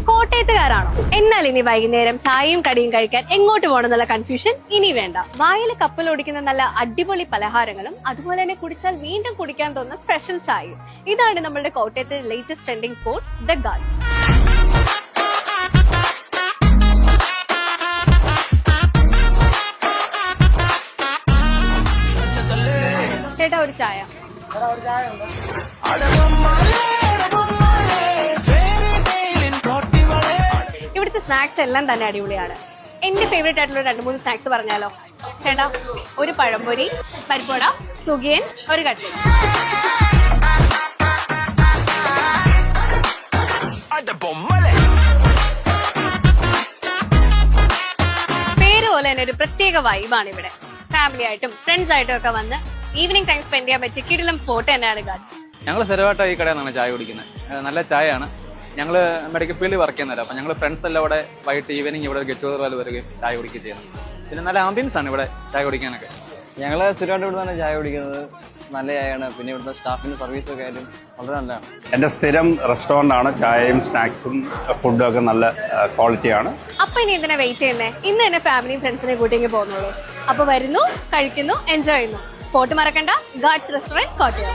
കോട്ടയത്തുകാരാണോ? എന്നാൽ ഇനി വൈകുന്നേരം ചായയും കടിയും കഴിക്കാൻ എങ്ങോട്ട് പോകണമെന്നുള്ള കൺഫ്യൂഷൻ ഇനി വേണ്ട. വായിൽ കപ്പൽ ഓടിക്കുന്ന നല്ല അടിപൊളി പലഹാരങ്ങളും അതുപോലെ തന്നെ കുടിച്ചാൽ വീണ്ടും കുടിക്കാൻ തോന്നുന്ന സ്പെഷ്യൽ ചായയും. ഇതാണ് നമ്മുടെ കോട്ടയത്തെ latest trending spot, the gardens. ചേട്ടാ ഒരു ചായ. ഇവിടുത്തെ സ്നാക്സ് എല്ലാം തന്നെ അടിപൊളിയാണ്. എന്റെ ഫേവറേറ്റ് ആയിട്ടുള്ള 2-3 സ്നാക്സ് പറഞ്ഞാലോ? ചേട്ടാ ഒരു പഴംപൊരി, പരിപ്പുവട, സുഖിയൻ, ഒരു കട്ട്ലറ്റ്. പേര് പോലെ തന്നെ ഒരു പ്രത്യേക വൈബാണ് ഇവിടെ. ഫാമിലി ആയിട്ടും ഫ്രണ്ട്സ് ആയിട്ടും ഒക്കെ വന്ന് ഈവനിങ് ടൈം സ്പെൻഡ് ചെയ്യാൻ പറ്റിയ കിടിലം സ്പോട്ട് തന്നെയാണ് ഗാർഡൻസ്. ഞങ്ങൾ സ്ഥിരമായിട്ട് ഈ കടയിൽ നിന്നാണ് ചായ കുടിക്കുന്നത്. നല്ല ചായയാണ്. ഞങ്ങൾ മെഡിക്കൽ ഫീൽഡിൽ വർക്ക് ചെയ്യുന്നില്ല. അപ്പം ഞങ്ങൾ ഫ്രണ്ട്സ് എല്ലാം ഇവിടെ വൈകിട്ട് ഈവനിങ് ഇവിടെ ഗെറ്റ് ടുഗദർ പോലെ വരികയും ചായ കുടിക്കുകയും ചെയ്യുന്നത്. പിന്നെ നല്ല ആംബിയൻസ് ആണ് ഇവിടെ ചായ കുടിക്കാനൊക്കെ. ഞങ്ങൾ സ്ഥിരമായിട്ട് ഇവിടെ തന്നെ ചായ കുടിക്കുന്നത്. നല്ല ചായയാണ്. പിന്നെ ഇവിടുത്തെ സ്റ്റാഫിന്റെ സർവീസൊക്കെ ആയാലും വളരെ നല്ലതാണ്. എൻ്റെ സ്ഥിരം റെസ്റ്റോറൻ്റ് ആണ്. ചായയും സ്നാക്സും ഫുഡും ഒക്കെ നല്ല ക്വാളിറ്റിയാണ്. അപ്പൊ ഇനി എന്തിനാ വെയിറ്റ് ചെയ്യുന്നേ? ഇന്ന് തന്നെ ഫാമിലിയും ഫ്രണ്ട്സിനെ കൂട്ടിങ്ങ് പോകുന്നുള്ളൂ. അപ്പൊ വരുന്നു, കഴിക്കുന്നു, എൻജോയ് ചെയ്യുന്നു. സ്പോട്ട് മറക്കണ്ട, ഗാർഡ്സ് റെസ്റ്റോറന്റ് കോട്ടയം.